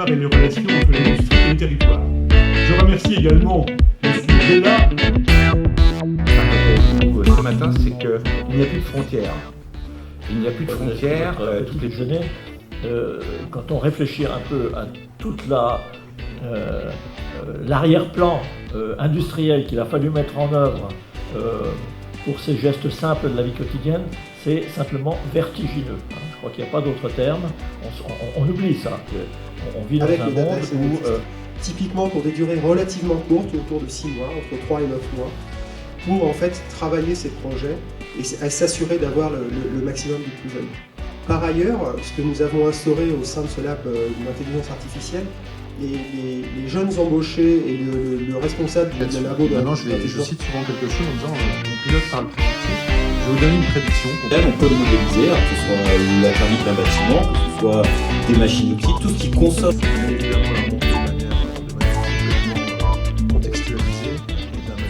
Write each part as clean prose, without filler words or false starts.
et les relations entre l'industrie et le territoire. Je remercie également M. Bella. Ce matin, c'est qu'il n'y a plus de frontières. Il n'y a plus de frontières. Tout déjeuner, quand on réfléchit un peu à toute l'arrière-plan industriel qu'il a fallu mettre en œuvre pour ces gestes simples de la vie quotidienne, c'est simplement vertigineux. Je crois qu'il n'y a pas d'autre terme. On oublie ça. On vit dans avec un le data monde où... typiquement pour des durées relativement courtes, autour de 6 mois, entre 3 et 9 mois, pour en fait travailler ces projets et s'assurer d'avoir le maximum de plus-value. Par ailleurs, ce que nous avons instauré au sein de ce lab d'intelligence artificielle, les jeunes embauchés et le responsable du labo je cite souvent quelque chose en disant mon pilote parle prédictif. Je vais vous donner une prédiction. On peut le modéliser, alors que ce soit la thermique d'un bâtiment, que ce soit des machines outils, tout ce qui consomme. Évidemment, la montre de manière complètement contextualisée.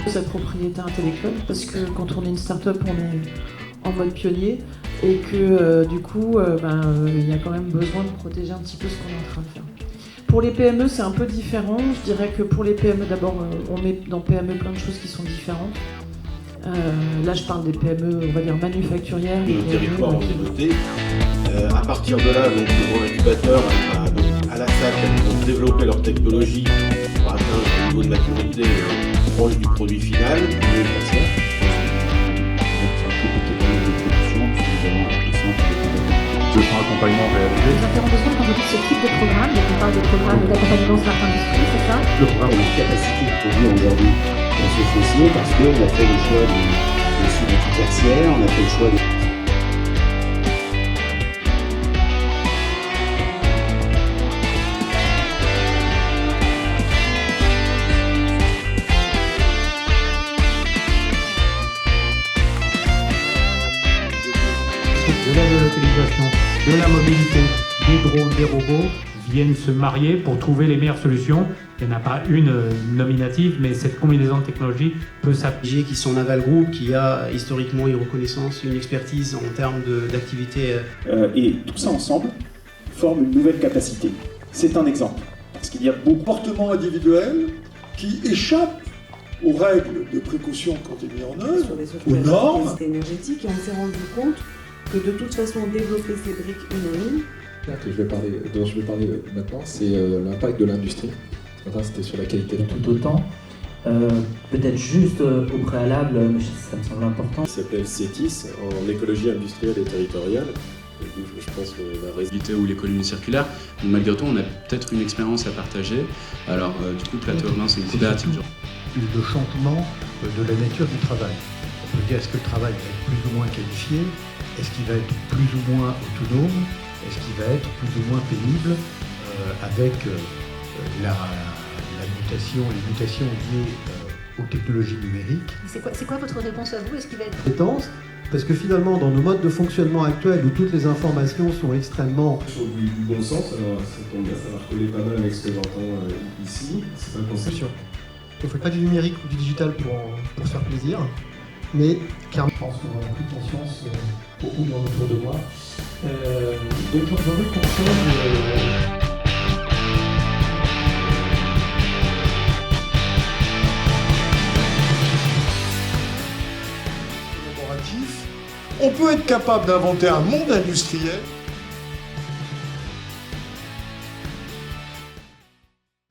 Cette propriété intellectuelle, parce que quand on est une start-up, on est en mode pionnier et que du coup, il y a quand même besoin de protéger un petit peu ce qu'on est en train de faire. Pour les PME, c'est un peu différent. Je dirais que pour les PME, d'abord, on met dans PME plein de choses qui sont différentes. Là, je parle des PME, on va dire manufacturières. Nos territoires ont développé. À partir de là, donc, le grand incubateur, à la SAC, ils vont développer leur technologie pour atteindre un niveau de maturité proche du produit final. Accompagnement réalisé. Nous avons besoin, quand on dit ce type de programme, donc on parle de programme d'accompagnement smart industrie, c'est ça? Le programme a une capacité de produire aujourd'hui dans ce foncier parce qu'on a fait le choix du tertiaire, on a fait le choix de... De la délocalisation, de la mobilité, des drones, des robots viennent se marier pour trouver les meilleures solutions. Il n'y en a pas une nominative, mais cette combinaison de technologies peut s'appliquer. Qui sont Naval Group, qui a historiquement une reconnaissance, une expertise en termes d'activité. Et tout ça ensemble forme une nouvelle capacité. C'est un exemple. Parce qu'il y a beaucoup de comportements individuels qui échappent aux règles de précaution quand il est mis en œuvre, aux normes. Énergétique, et on s'est rendu compte que de toute façon, développer ces briques une à une. Dont je vais parler maintenant, c'est l'impact de l'industrie. Ce matin, c'était sur la qualité. Tout autant. Peut-être juste au préalable, ça me semble important. Ça s'appelle CETIS, en écologie industrielle et territoriale. Je pense que la réalité ou l'économie circulaire. Donc, malgré tout, on a peut-être une expérience à partager. Alors, du coup, Plateau Urbain, c'est une coopérative. Le changement de la nature du travail. On peut dire, est-ce que le travail va être plus ou moins qualifié? Est-ce qu'il va être plus ou moins autonome? Est-ce qu'il va être plus ou moins pénible avec les mutations liées aux technologies numériques? C'est quoi votre réponse à vous? Est-ce qu'il va être compétence? Parce que finalement, dans nos modes de fonctionnement actuels où toutes les informations sont extrêmement... Sur du bon sens, alors ça tombe bien, ça va recoller pas mal avec ce que j'entends ici. C'est pas conception. Il ne faut pas du numérique ou du digital pour se faire plaisir, mais clairement... Je pense qu'on a plus de conscience beaucoup autour de moi. Donc j'aurais le conseil On peut être capable d'inventer un monde industriel